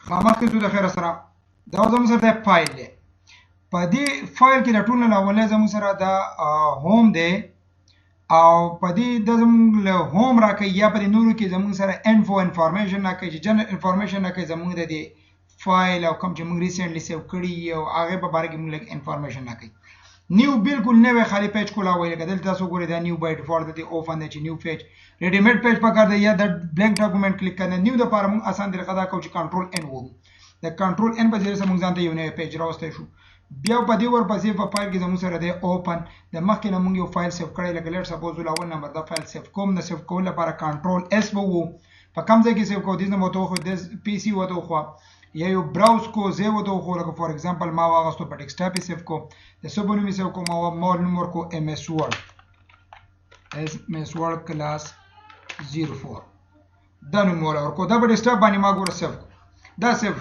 خامخ کې د خیر سره دا زموږ سره د فایل دی په دې فایل کې د ټول نه اولنی زموږ سره د هوم دی او په دې د زموږ له هوم راکوي یا په دې نورو کې زموږ سره انفو انفارمیشن راکوي چې جنرال انفارمیشن راکوي زموږ د دې فایل او کوم چې موږ ریسنټلی سیو کړي او هغه په باره کې موږ لږ انفارمیشن راکوي نیو بالکل نوې خالی پیج کولاوي لکه دلته تاسو ګورئ دا نیو بای ډیفالت دی اوپن دی چې نیو پیج ریډی میډ پیج پکار دی یا د بلانک ډاکومنٹ کلیک کړئ نیو د لپاره موږ آسان طریقه دا کوو چې کنټرول ان وو د کنټرول ان په ذریعه سره موږ ځانته یو نوی پیج راوستی شو بیا په دې ورپسې په فایل کې زموږ سره دی اوپن د مخکې نه موږ یو فایل سیف کړی لکه لیټ سپوز اول نمبر دا فایل سیف کوم د سیف کولو لپاره کنټرول اس وو په کوم ځای کې سیف کوو دې نه مو ته خو د پی سی وته خو یا یو براوز کو زه وته خو لکه فور ایگزامپل ما واغستو په ډیسکټاپ سیف کو د سبو نوم سیف کو ما مول نمبر کو ام اس ورډ کلاس 04 دا نوم ولا ورکو دا په ډیسکټاپ باندې ما ګور سیف دا سیف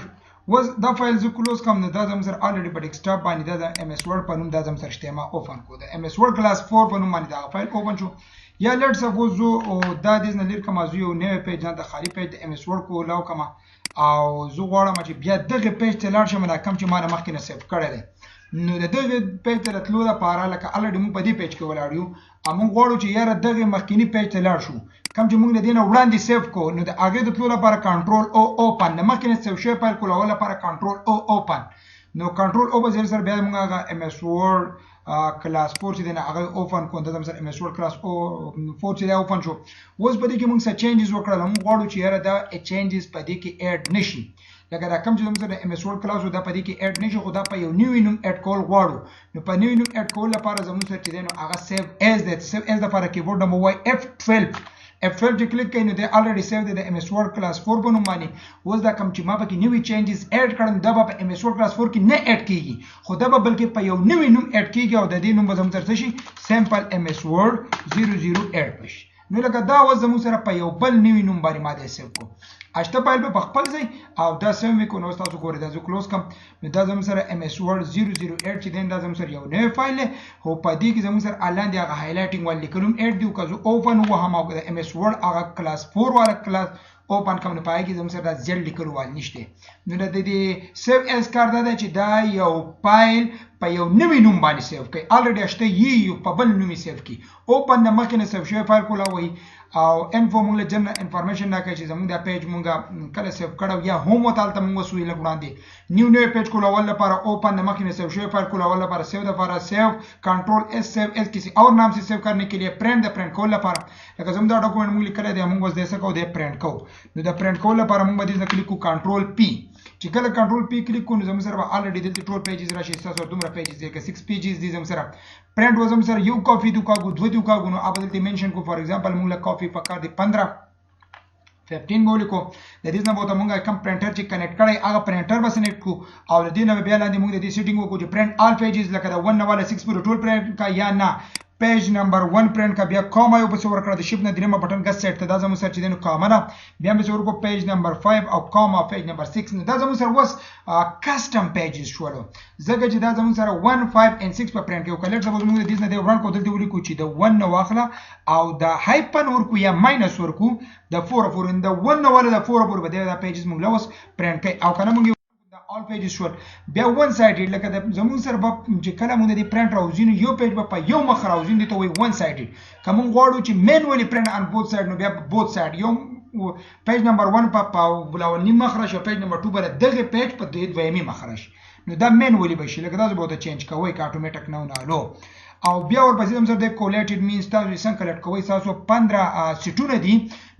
وز دا فایل ز کلوز کوم نه دا زم سره الریډي په ډیسکټاپ باندې دا ام اس ورډ په نوم دا زم سره شته ما اوپن کو دا ام اس ورډ کلاس 4 په نوم باندې دا فایل اوپن شو یا لیټ سپوز زو دا د نه لیر کوم ازو یو نوې پیج نه د خالی پیج د ام اس ورډ کو لاو کوم او زه غواړم چې بیا دغه پیج ته لاړ شم دا کم چې ما مخکې نه سیف کړی دی نو د دغه پیج ته راتلو لپاره لکه الریډي موږ په دې پیج کې ولاړ یو او موږ غواړو چې یاره دغه مخکینی پیج ته لاړ شو کم چې موږ د دې نه وړاندې سیف کو نو د هغې د تلو لپاره کنټرول او اوپن د مخکې نه سیف شوی فایل کولو لپاره کنټرول او اوپن نو کنټرول او په ځای سره بیا موږ هغه ام اس ورډ کلاس 4 چې دی نه هغه اوپن کوو دا زموږ سره ام اس ورډ کلاس 4 چې دی اوپن شو اوس په دې کې موږ څه چینجز وکړل موږ غواړو چې یاره دا چینجز په دې کې اډ نشي لکه دا کوم چې زموږ سره ام اس ورډ کلاس دا په دې کې اډ نشي خو دا په یو نیو نوم اډ کول غواړو نو په نیو نوم اډ کول لپاره زموږ سره چې دی نو هغه سیو ایز دی سیو ایز لپاره کیبورډ نمبر وای F12 F12 چې کلیک کړئ نو دی الریډي سیو دی د ام اس ورډ کلاس 4 په نوم باندې اوس دا کوم چې ما پکې نوې چینجز اډ کړم دا په ام اس ورډ کلاس 4 کې نه اډ کیږي خو دا به بلکې په یو نوې نوم اډ کیږي او د دې نوم به زموږ سره شي سیمپل ام اس ورډ 008 بشي نو لکه دا اوس زموږ سره په یو بل نوې نوم باندې ما دی سیو کو اشته فایل په خپل ځای او دا سیو مې کو نو تاسو ګورئ دا زه کلوز کوم نو دا زموږ سره ام اس ورډ 008 چې دا زموږ سره یو نوې فایل دی خو په دې کې زموږ سره الاندې هغه هایلایټینګ ول لیکلم اډ دیو که زه اوپن وهم او د ام اس ورډ هغه کلاس 4 والا کلاس اوپن کوم نه پای کې زموږ سره دا زیل لیکلو وال نشته نو د دې سیو ایز کار دا چې دا یو فایل په یو نوې نوم باندې سیو کوي الریډي اشته یو په بل نوم سیو کوي اوپن د مخکې نه سیو شوی فایل کولاوي او انفو موږ له جنرال انفارمیشن راکوي چې زموږ دا پیج موږ کله سیو کړو یا هوم وتالته موږ وسوي لږ وړاندې نیو نوی پیج کولول لپاره اوپن د مخکې نه سیو شوی فایل کولول لپاره سیو لپاره سیو کنټرول اس سیو ایز کسی اور نام سے سیو کرنے के लिए प्रिंट د پرنٹ کول لپاره لکه زموږ دا ډاکومنٹ موږ لیکلی دی موږ اوس د څه کوو د پرنٹ کوو نو د پرنٹ کول لپاره موږ به دې کلیک کوو کنټرول پی چې کله کنټرول پی کلیک کوو نو زموږ سره به الریډي دلته ټول پیجز راشي ستاسو دومره پیجز دی که 6 پیجز دي زموږ سره پرنٹ و زموږ سره یو کاپي دو کاغو دو دو کاغو نو اب دلته منشن کو فار ایگزامپل موږ له کاپي پکار دی 15 بولی کو د دې نه به موږ کوم پرنټر چې کنیکټ کړی هغه پرنټر به سلیکټ کو او د دې نه بیا لاندې موږ د دې سیټینګ وکړو چې پرنٹ آل پیجز لکه د 1 والا 6 پورې ټول پرنٹ کا یا نه پیج نمبر 1 پرنٹ کا بیا کوما یو پس ورکړه د شپ نه دریمه بٹن کا سیټ ته دا زموږ سره چې دینو کوما نه بیا به ورکو پیج نمبر 5 او کوما پیج نمبر 6 نه دا زموږ سره وس کسٹم پیجز شولو زګه چې دا زموږ سره 1 5 and 6 په پرنٹ کې وکړل چې موږ د دې نه دی ورن کو دلته ولیکو چې د 1 نه واخله او د هایپن ورکو یا ماینس ورکو د 4 4 د 1 نه ولا د 4 4 به دا پیجز موږ لوس پرنٹ کوي او کنه موږ all pages شول بیا one sided لکه د زمون سره چې کله موږ د پرنټ راوځینو یو پیج په یو مخ راوځین دي ته وي one sided کوم غواړو چې مینوالي پرنټ on both side نو بیا both side یو پیج نمبر 1 په بلاونی مخ راشي پیج نمبر 2 بل دغه پیج په دویمي مخ راشي نو دا مینوالي بشي لکه دا به چینج کوي کا اتوماتیک نه نالو او بیا ورپسې هم سره د کولیټډ مینز تاسو څنګه کلیکټ کوئ تاسو 15 سیټونه دي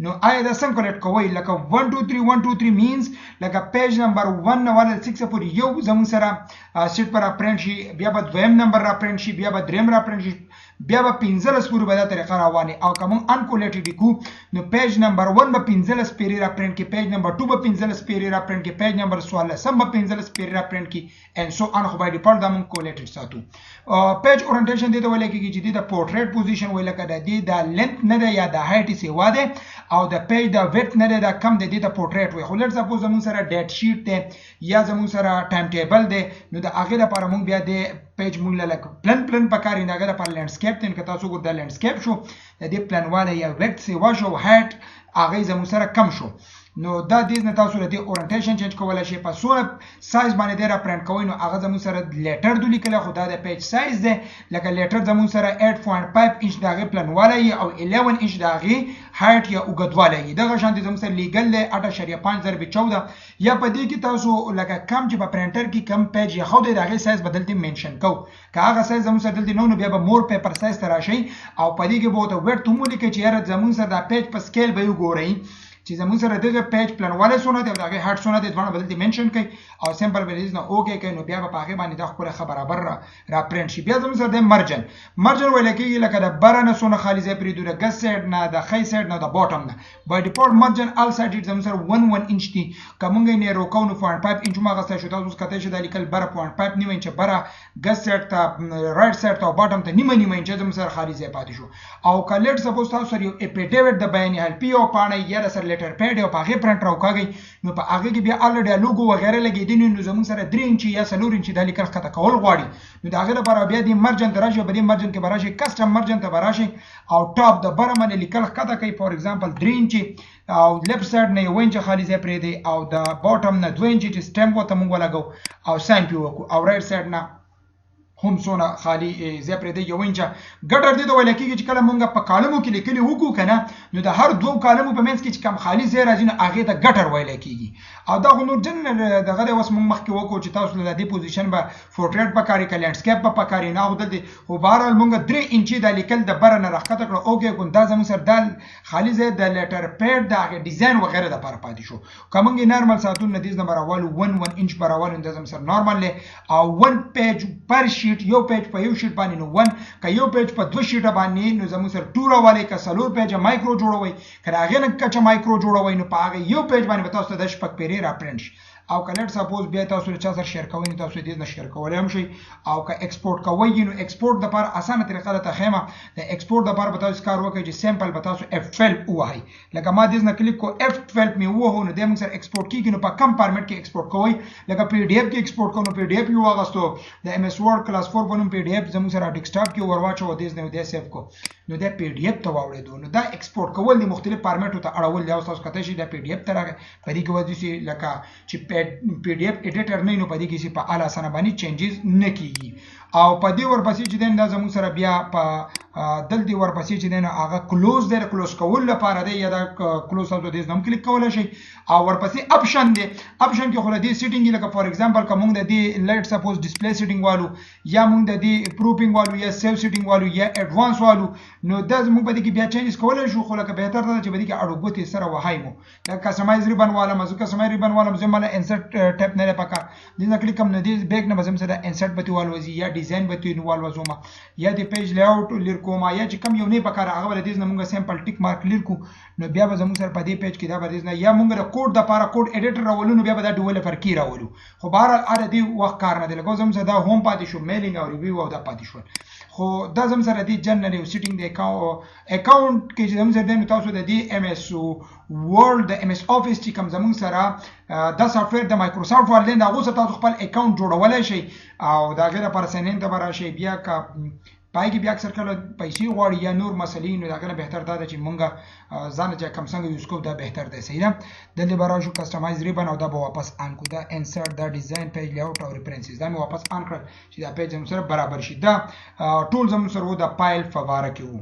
نو آیا دا څنګه کلیکټ کوئ لکه 1 2 3 1 2 3 مینز لکه پیج نمبر 1 نه ولا 6 پورې یو زمون سره سیټ پر پرنٹ شي بیا به دویم نمبر را پرنٹ شي بیا به دریم را پرنٹ شي بیا به 15 پورې به دا طریقه روانه او کوم ان کولیټډ کو نو پیج نمبر 1 به 15 پیری را پرنٹ کی پیج نمبر 2 به 15 پیری را پرنٹ کی پیج نمبر 16 سم به 15 پیری را پرنٹ کی and so on خو بای ډیفالت دا مون کولیټډ ساتو پیج اورینټیشن دې ته ویل کېږي چې د پورټریټ پوزیشن ویل کړه د لینث نه ده یا د هایټ سیوا ده او د پیج د ویډث نه ده دا کم د دې ته پورټریټ وي خو لیټ سپوز زمون سره ډیټ شیټ ده یا زمون سره ټایم ټیبل ده نو د هغه لپاره مونږ بیا د پیج مونږ لکه پلن پکاري نه هغه لپاره لینډسکیپ تن که تاسو ګور د لینډسکیپ شو د دې پلان والا یا ویډث سیوا شو هایټ هغه زمون سره کم شو نو دا دې نه تاسو د اورینټیشن چینج کولای شئ په سونه سایز باندې د را پرینټ کوئ نو هغه زمون سره لیټر د لیکل خو دا د پیج سایز دی لکه لیټر زمون سره 8.5 انچ دغه پلنواله او 11 انچ دغه هایټ یا اوږدواله دغه شان دي زمون سره لیګل دی 8.5 ضرب 14 یا په دې کې تاسو لکه کم چې په پرینټر کې کم پیج یا خو د دغه سایز بدلتي منشن کو که هغه سایز زمون سره دلته نو بیا به مور پیپر سایز تر راشي او په دې کې به د ورډ ته مو لیکي چې یاره زمون سره د پیج په سکیل به وګورئ چې زمون سره دغه پیج پلنواله سونه دی او دغه هارت سونه دی ځوانه بدلتي منشن کوي او سمپل ویلیز نه اوکې کوي نو بیا په هغه باندې د خپل خبره برابر را پرینټ شي بیا زمون سره د مرجن ویل کېږي لکه د برنه سونه خالي ځای پرې دوره ګس سایډ نه د خی سایډ نه د باټم نه بای ډیفالت مرجن ال سایډ زمون سره 1 انچ دی کومګ نه روکو نو 0.5 انچ ما غسه شو تاسو کته چې د لیکل بر 0.5 نیمه انچ بر ګس سایډ ته رائټ سایډ ته باټم ته نیمه انچ زمون سره خالي ځای پاتې شو او کلیټ سپوز تاسو سره یو اپیډیویټ د بیان هلپی او پانه یا سره لیټر پیډ او په پرنټ راوکاږي نو په هغه کې بیا الریډي لوګو وغیرہ لګیدنی نو زمون سره 3 انچ یا 4 انچ د لیکل خطه کول غواړي نو دا هغه لپاره بیا د مرجن ترشه په دې مرجن کې براشي کسٹم مرجن ته براشي او ټاپ د بره باندې لیکل خطه کوي فور ایگزامپل 3 انچ او لیفت سایډ نه 1 انچ خالي ځای پرې دی او د باټم نه 2 انچ چې سټمپ وته مونږ ولاګو او ساين پی وکړو او رائټ سایډ نه هم سونه خالی زی پرې دی یو انچ ګټر دی د ویل کېږي چې کله مونږ په کالمو کې لیکلي وکړو کنه نو د هر دوه کالمو په منځ کې چې کم خالی زی راځي نو هغه ته ګټر ویل کېږي او دا غو نور جن دغه د وس مونږ مخکې وکړو چې تاسو له دې پوزیشن به پورټریټ په کاری کې لینډسکیپ په کاری نه هودل دي خو بهرحال مونږ 3 انچ د لیکل د بر نه راخته کړو اوګه ګون دا زموږ سره د خالی زی د لیټر پیډ د ډیزاین وغیرہ د پر پاتې شو کومګ نارمل ساتون ندیز نمبر اول 1 انچ پر اول د زموږ سره نارمل له او 1 پیج پر شیټ یو پیج په یو شیټ باندې نو 1 که یو پیج په دوه شیټه باندې نو زموږ سره ټوره والی که سلور پیج مایکرو جوړوي کله هغه نه کچ مایکرو جوړوي نو په هغه یو پیج باندې تاسو ته د شپږ پیری را پرینټ او کلیټ سپوز بیا تاسو چا سره شیر کوئ تاسو دې نه شیر کولای هم شي او که ایکسپورټ کوئ نو ایکسپورټ د لپاره اسانه طریقه ده خیمه د ایکسپورټ د لپاره به تاسو کار وکړئ چې سیمپل به تاسو F12 ووهئ لکه ما دې نه کلیک کو F12 می ووهو نو د موږ سره ایکسپورټ کیږي نو په کم فارمیټ کې ایکسپورټ کوئ لکه پی ډی اف کې ایکسپورټ کوو نو پی ډی اف یو واغستو د ام اس ورډ کلاس 4 بنوم پی ډی اف زموږ سره ډیسکټاپ کې ورواچو دې نه دې سیف کو نو د پی ډی اف ته واوړېدو نو دا ایکسپورټ کول د مختلف فارمیټو ته اړول یا تاسو کته شي د پی ډی اف ته راغی په دې کې ودی سي لکه چې پی ډی اف ایډیټر نه نو په دې کې سي په اعلی سره باندې چینجز نه کیږي او په دې ورپسې چې دا زموږ سره بیا په دلته ورپسې چې دا هغه کلوز دی کلوز کول لپاره دی یا دا کلوز تاسو دې نوم کلیک کولای شئ او ورپسې اپشن دی اپشن کې خو د دې سیټینګ لکه فور ایگزامپل کوم د دې لیټ سپوز ډسپلی سیټینګ والو یا موږ د دې پروفینګ والو یا سیو سیټینګ والو یا ایڈوانس والو نو دا زموږ په دې کې بیا چینجز کولای شو خو لکه بهتر ده چې په دې کې اړو ګوتې سره وهایمو لکه کسټمایز ریبن والا مزه کسټمایز ریبن والا مزه مله انسرټ ټیپ نه پکا دې نه کلیک کوم نه دې بیک نه مزه سره انسرټ بتی والو وزي یا ډیزاین بتی نوال وزوما یا د پیج لی اوټ لیر کوما یا چې کم یو نه پکاره هغه ول دې نه موږ سیمپل ټیک مارک لیر کو نو بیا به زموږ سره په دې پیج کې دا به نه یا موږ د کوډ د لپاره کوډ ایډیټر راولو نو بیا به دا ډیولپر کی راولو خو بهر اره دې وخت کار نه دی لکه زموږ سره دا هوم پاتې شو میلینګ او ریویو او دا پاتې شو خو دا زموږ سره دې جنرال یو سیټینګ د اکاونټ کې چې زموږ سره د تاسو د دې ام اس ورډ د ام اس افیس چې کوم زموږ سره دا سافټویر د مایکروسافټ ورلین دا غوسه تاسو خپل اکاونټ جوړولای شئ او دا غیر پر سنین ته براشي بیا کا پای کې بیا اکثر کله پیسې غواړي یا نور مسلې نو دا کنه بهتر ده چې مونږه ځان چې کم څنګه یوز کوو دا بهتر دی صحیح ده د لبرا شو کسٹمایز ریبن او دا به واپس ان کو دا انسرټ دا ډیزاین پیج لیاوټ او ریفرنسز دا مې واپس ان کړ چې دا پیج هم سره برابر شي دا ټول زموږ سره د فایل فواره کې وو